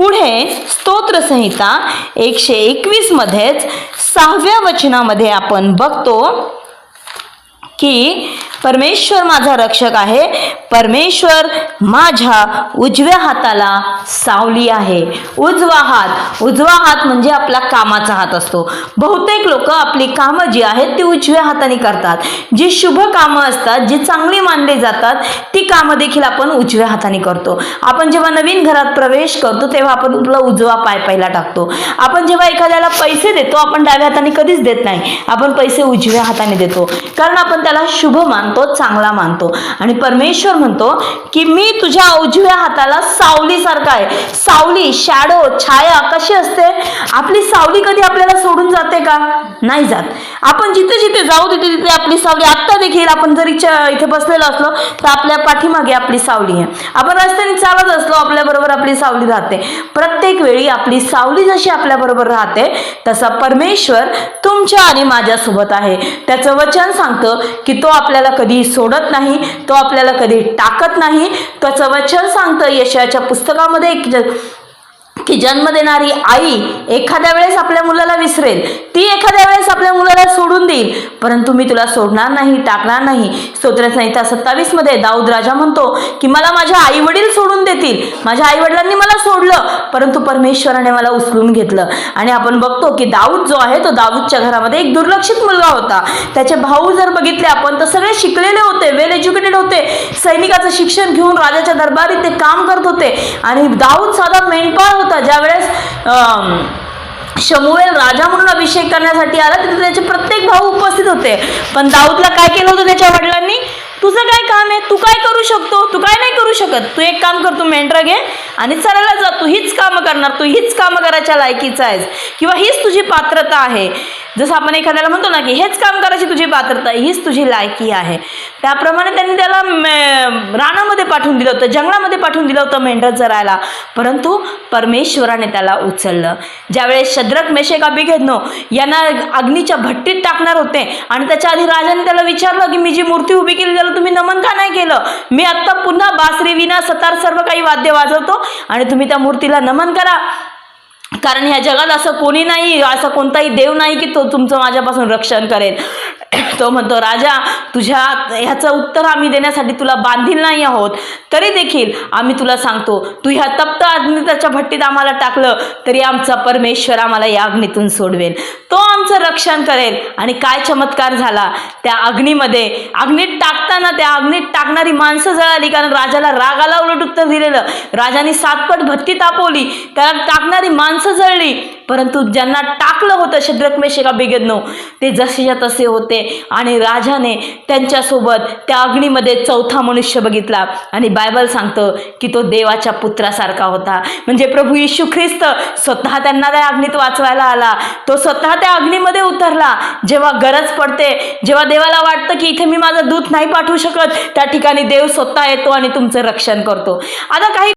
पुढे स्तोत्रसंहिता 121 मध्येच 6व्या वचनामध्ये आपण बघतो की परमेश्वर माझा रक्षक आहे, परमेश्वर माझ्या उजव्या हाताला सावली आहे. उजवा हात म्हणजे आपला कामाचा हात असतो. बहुतेक लोक आपली कामं जी आहेत ती उजव्या हाताने करतात. जी शुभ कामं असतात, जी चांगली मानली जातात, ती कामं देखील आपण उजव्या हाताने करतो. आपण जेव्हा नवीन घरात प्रवेश करतो तेव्हा आपण आपला उजवा पाय पहिला टाकतो. आपण जेव्हा एखाद्याला पैसे देतो आपण डाव्या हाताने कधीच देत नाही, आपण पैसे उजव्या हाताने देतो, कारण आपण त्याला शुभ मानतो, चांगला मानतो. आणि परमेश्वर म्हणतो की मी तुझ्या उजव्या हाताला सावली सारखा आहे. सावली, शॅडो, छाया कशी असते? आपली सावली कधी आपल्याला सोडून जाते का? नाही जात. आपण जिथे जिथे जाऊ तिथे तिथे आपली सावली, आत्ता देखील आपण जर इथे बसलेलो असलो तर आपल्या पाठीमागे आपली सावली आहे. आपण रस्त्याने चालत असलो आपल्या बरोबर आपली सावली राहते. प्रत्येक वेळी आपली सावली जशी आपल्या बरोबर राहते तसा परमेश्वर तुमच्या आणि माझ्या सोबत आहे. त्याचं वचन सांगतं की तो आपल्याला कधी सोडत नाही, तो आपल्याला कधी टाकत नाही. त्याचं वचन सांगतं यशायाच्या पुस्तकामध्ये की जन्म देणारी आई एखाद्या वेळेस आपल्या मुलाला विसरेल, ती एखाद्या वेळेस आपल्या मुलाला सोडून देईल, परंतु मी तुला सोडणार नाही, टाकणार नाही. स्तोत्रसंहिता 27 मध्ये दाऊद राजा म्हणतो की मला माझ्या आई वडील सोडून देतील, माझ्या आई वडिलांनी मला सोडलं, परंतु परमेश्वराने मला उचलून घेतलं. आणि आपण बघतो की दाऊद जो आहे तो दाऊदच्या घरामध्ये एक दुर्लक्षित मुलगा होता. त्याचे भाऊ जर बघितले आपण तर सगळे शिकलेले होते, वेल एज्युकेटेड होते, सैनिकाचं शिक्षण घेऊन राजाच्या दरबारीत ते काम करत होते. आणि दाऊद साधा मेंढपाळ होता. ज्यावेळेस शमूएल राजा म्हणून अभिषेक करण्यासाठी आला तिथे त्याचे प्रत्येक भाऊ उपस्थित होते. पण दाऊदला काय केलं होतं त्याच्या वडिलांनी? तुझं काय काम आहे, तू काय करू शकतो, तू काय नाही करू शकत, तू एक काम कर, तू मेंढरा घे आणि चरायला जा, तू हीच कामं करणार, तू हीच कामं करायच्या लायकीचा आहेस किंवा हीच तुझी पात्रता आहे. जसं आपण एखाद्याला म्हणतो ना की हेच काम करायची तुझी पात्रता आहे, हीच तुझी लायकी आहे, त्याप्रमाणे त्यांनी त्याला रानामध्ये पाठवून दिलं होतं, जंगलामध्ये पाठवून दिलं होतं मेंढर चरायला. परंतु परमेश्वराने त्याला उचललं. ज्यावेळेस शद्रक, मेशक, अबेदnego यांना अग्नीच्या भट्टीत टाकणार होते आणि त्याच्या आधी राजाने त्याला विचारलं की मी जी मूर्ती उभी केली त्याला तुम्ही नमन का नाही केलं? मी आत्ता पुन्हा बासरी, वीणा, सतार सर्व काही वाद्य वाजवतो आणि तुम्ही त्या मूर्तीला नमन करा, कारण ह्या जगात असं कोणी नाही, असा कोणताही देव नाही की तो तुमचं माझ्यापासून रक्षण करेल. तो म्हणतो राजा तुझ्या ह्याचं उत्तर आम्ही देण्यासाठी तुला बांधील नाही आहोत, तरी देखील आम्ही तुला सांगतो तू ह्या तप्त अग्नीच्या भट्टीत आम्हाला टाकलं तरी आमचा परमेश्वर आम्हाला या अग्नीतून सोडवेल, तो आमचं रक्षण करेल. आणि काय चमत्कार झाला त्या अग्नीमध्ये. अग्नीत टाकताना त्या अग्नीत टाकणारी माणसं जळाली, कारण राजाला राग आला उलट उत्तर दिलेलं. राजाने 7 पट भट्टी तापवली, त्याला टाकणारी माणसं जळली, परंतु ज्यांना टाकलं होतं शद्रक, मेशक, अबेदnego ते जसेच्या तसे होते. आणि राजाने त्यांच्यासोबत त्या अग्नीमध्ये 4था मनुष्य बघितला आणि बायबल सांगतं की तो देवाच्या पुत्रासारखा होता. म्हणजे प्रभू येशू ख्रिस्त स्वतः त्यांना त्या अग्नीत वाचवायला आला. तो स्वतः त्या अग्नीमध्ये उतरला. जेव्हा गरज पडते, जेव्हा देवाला वाटतं की इथे मी माझं दूत नाही पाठवू शकत, त्या ठिकाणी देव स्वतः येतो आणि तुमचं रक्षण करतो. आता काही